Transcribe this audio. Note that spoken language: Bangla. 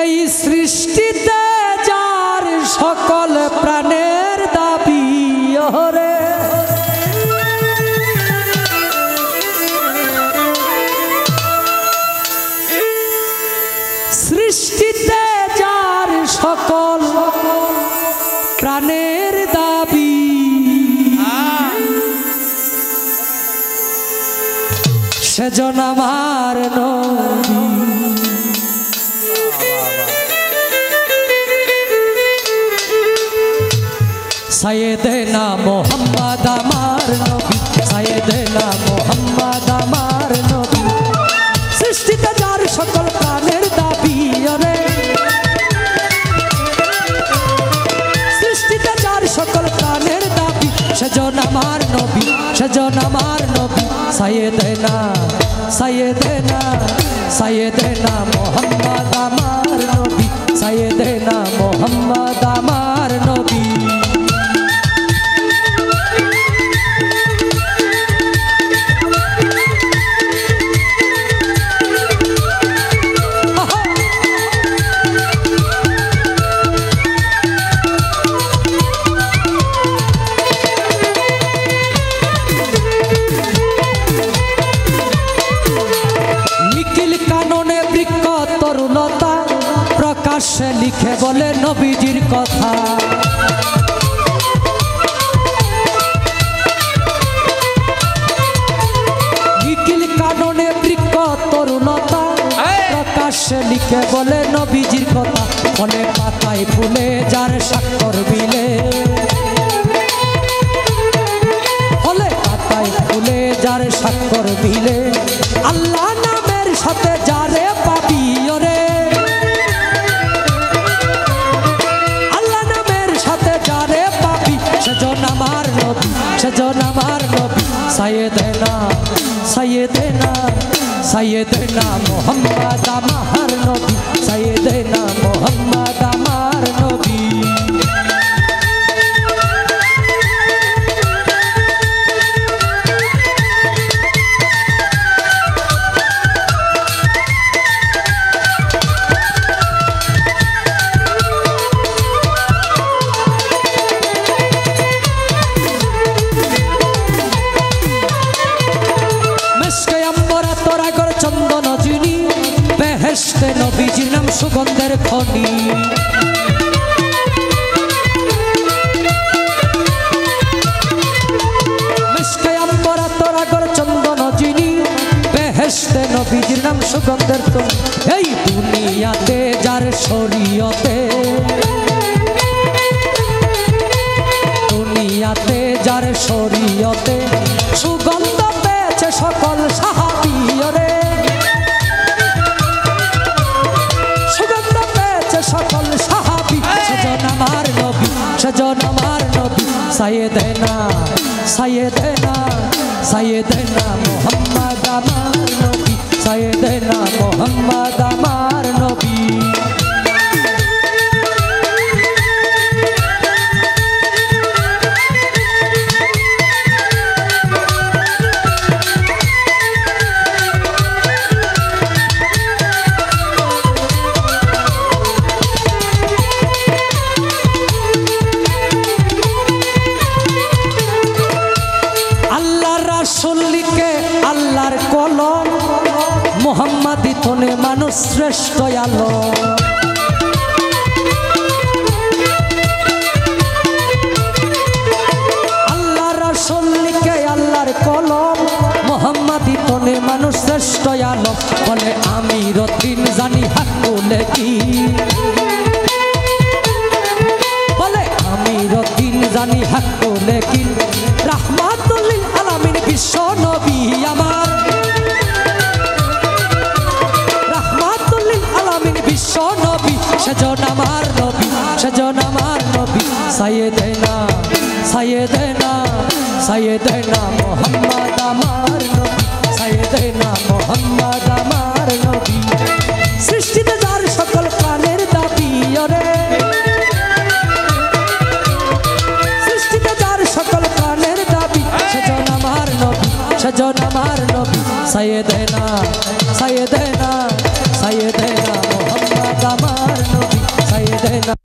এই সৃষ্টিতে যার সকল প্রাণের দাবি ওরে সৃষ্টিতে যার সকল প্রাণের দাবি সেজন আমার নবী সাইয়েদেনা মোহাম্মদ আমার নবী সাইয়েদেনা মোহাম্মদ আমার নবী সৃষ্টিতে যার সকল প্রাণের দাবি ওরে সৃষ্টিতে যার সকল প্রাণের দাবি সেজন আমার নবী সেজন আমার নবী সাইয়েদেনা সাইয়েদেনা সাইয়েদেনা মোহাম্মদ আমার নবী সাইয়েদেনা মোহাম্মদ আমার নবী প্রকাশ্যে লিখে বলে নবীজির কথা নিখিল কাননে বৃক্ষ তরুণতা প্রকাশ্যে লিখে বলে নবীজির কথা ফলে পাতায় ফুলে যার স্বাক্ষর বিলে ফলে পাতায় ফুলে যার স্বাক্ষর বিলে আল্লাহ নামের সাথে যারে পাবি ওরে সেজন আমার নবী সেজন আমার নবী সাইয়েদেনা সাইয়েদেনা সাইয়েদেনা মোহাম্মদ আমার নবী সাইয়েদেনা মোহাম্মদ আমার নবী চন্দন যিনি বেহেশতে নবীজির নাম সুগন্ধের খনি মিশকে আম্বরা তোরাগর চন্দন যিনি বেহেশতে নবীজির নাম সুগন্ধের খনি এই দুনিয়াতে যার শরীয়তে দুনিয়াতে যার শরীয়তে সুগন্ধ পেয়েছে সকল সাহাবী ওরে সকল সাহাবী সেজন আমার নবী সেজন আমার নবী সাইয়েদেনা সাইয়েদেনা সাইয়েদেনা মোহাম্মদ আমার নবী সাইয়েদেনা মোহাম্মদ আমার নবী আল্লাহর কলম মুহাম্মাদি তনে মানুষ শ্রেষ্ঠ আলো আল্লাহ রাসূল লিখে আল্লাহর কলম মুহাম্মাদি তনে মানুষ শ্রেষ্ঠ আলো বলে আমি রতিন জানি হাকুলে কি বলে আমি রতিন জানি হাকুলে কি রাহমাতুল লিল আলামিন বিশ্ব নবী আমার রাহমাতুল লিল আলামিন বিশ্ব নবী সেজন আমার নবী সেজন আমার নবী সাইয়েদেনা সাইয়েদেনা সাইয়েদেনা মোহাম্মদ আমার নবী সাইয়েদেনা মোহাম্মদ আমার নবী সৃষ্টিতে যার সকল প্রাণের দাবি ওরে সৃষ্টিতে যার সকল প্রাণের দাবি সেজন আমার নবী সেজন আমার নবী সাইয়েদেনা সাইয়েদেনা সাইয়েদেনা মোহাম্মদ আমার দেয় না।